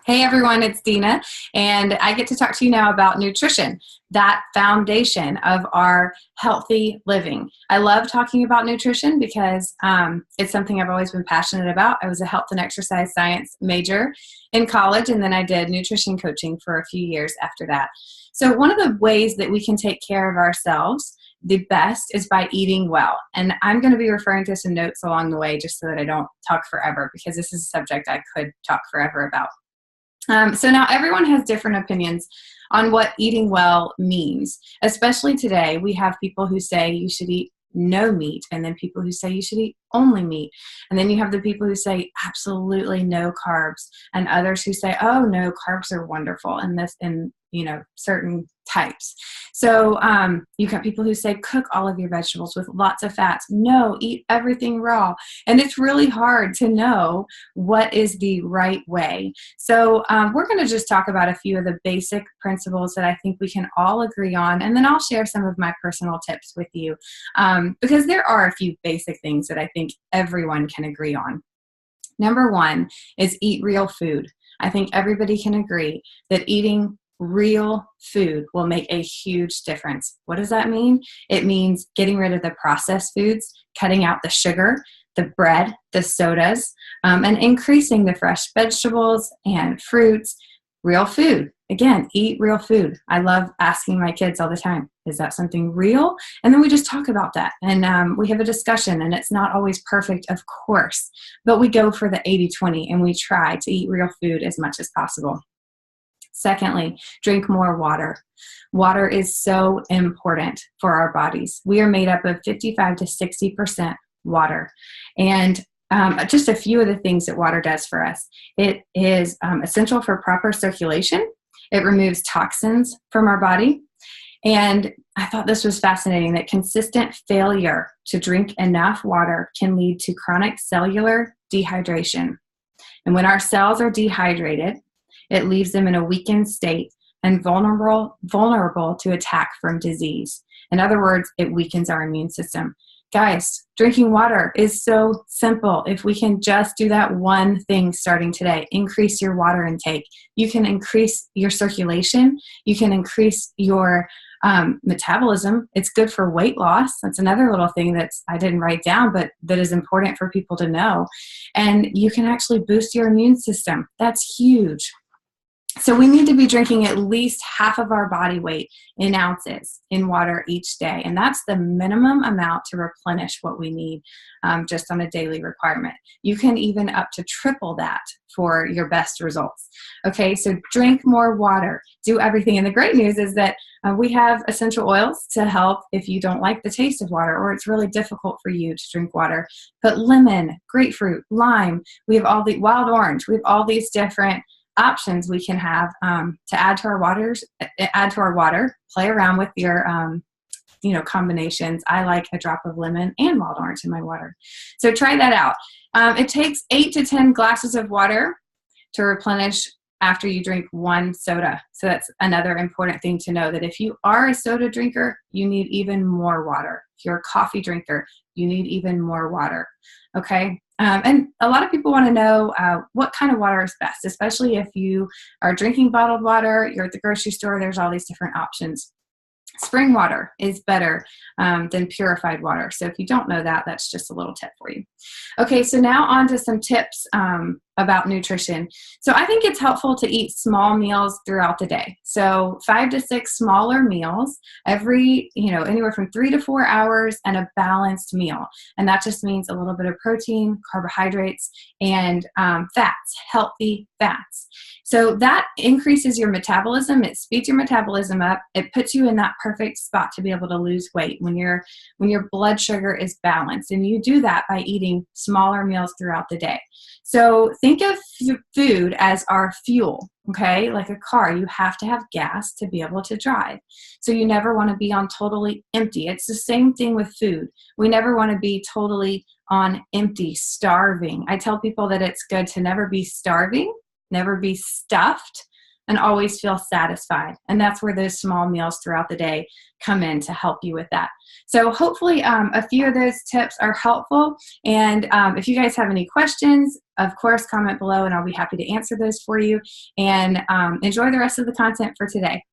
Hey everyone, it's Dina, and I get to talk to you now about nutrition, that foundation of our healthy living. I love talking about nutrition because it's something I've always been passionate about. I was a health and exercise science major in college, and then I did nutrition coaching for a few years after that. So one of the ways that we can take care of ourselves the best is by eating well. And I'm going to be referring to some notes along the way just so that I don't talk forever, because this is a subject I could talk forever about. So now everyone has different opinions on what eating well means. Especially today, we have people who say you should eat no meat, and then people who say you should eat only meat. And then you have the people who say absolutely no carbs, and others who say, oh no, carbs are wonderful in this, in certain types. So you got people who say cook all of your vegetables with lots of fats. No, eat everything raw. And it's really hard to know what is the right way. So we're going to just talk about a few of the basic principles that I think we can all agree on. And then I'll share some of my personal tips with you because there are a few basic things that I think everyone can agree on. Number one is eat real food. I think everybody can agree that eating real food will make a huge difference. What does that mean? It means getting rid of the processed foods, cutting out the sugar, the bread, the sodas, and increasing the fresh vegetables and fruits. Real food. Again, eat real food. I love asking my kids all the time, is that something real? And then we just talk about that. And we have a discussion, and it's not always perfect, of course, but we go for the 80-20, and we try to eat real food as much as possible. Secondly, drink more water. Water is so important for our bodies. We are made up of 55 to 60% water. And just a few of the things that water does for us. It is essential for proper circulation. It removes toxins from our body. And I thought this was fascinating, that consistent failure to drink enough water can lead to chronic cellular dehydration. And when our cells are dehydrated, it leaves them in a weakened state and vulnerable to attack from disease. In other words, it weakens our immune system. Guys, drinking water is so simple. If we can just do that one thing starting today, increase your water intake. You can increase your circulation. You can increase your metabolism. It's good for weight loss. That's another little thing I didn't write down, but that is important for people to know. And you can actually boost your immune system. That's huge. So we need to be drinking at least half of our body weight in ounces in water each day. And that's the minimum amount to replenish what we need just on a daily requirement. You can even up to triple that for your best results. Okay, so drink more water, do everything. And the great news is that we have essential oils to help if you don't like the taste of water or it's really difficult for you to drink water. But lemon, grapefruit, lime, we have all the wild orange, we have all these different options we can have to add to our water. Play around with your combinations. I like a drop of lemon and wild orange in my water, so try that out. It takes 8 to 10 glasses of water to replenish after you drink one soda. So that's another important thing to know, that if you are a soda drinker, you need even more water. If you're a coffee drinker, you need even more water. Okay. And a lot of people want to know what kind of water is best, especially if you are drinking bottled water, you're at the grocery store, there's all these different options. Spring water is better than purified water. So if you don't know that, that's just a little tip for you. Okay, so now on to some tips about nutrition. So I think it's helpful to eat small meals throughout the day. So 5 to 6 smaller meals every, anywhere from 3 to 4 hours, and a balanced meal. And that just means a little bit of protein, carbohydrates, and fats, healthy fats. So that increases your metabolism. It speeds your metabolism up. It puts you in that perfect spot to be able to lose weight when your blood sugar is balanced. And you do that by eating smaller meals throughout the day. So think of food as our fuel, okay? Like a car, you have to have gas to be able to drive. So you never want to be on totally empty. It's the same thing with food. We never want to be totally on empty, starving. I tell people that it's good to never be starving, never be stuffed, and always feel satisfied. And that's where those small meals throughout the day come in to help you with that. So hopefully a few of those tips are helpful. And if you guys have any questions, of course, comment below and I'll be happy to answer those for you. And enjoy the rest of the content for today.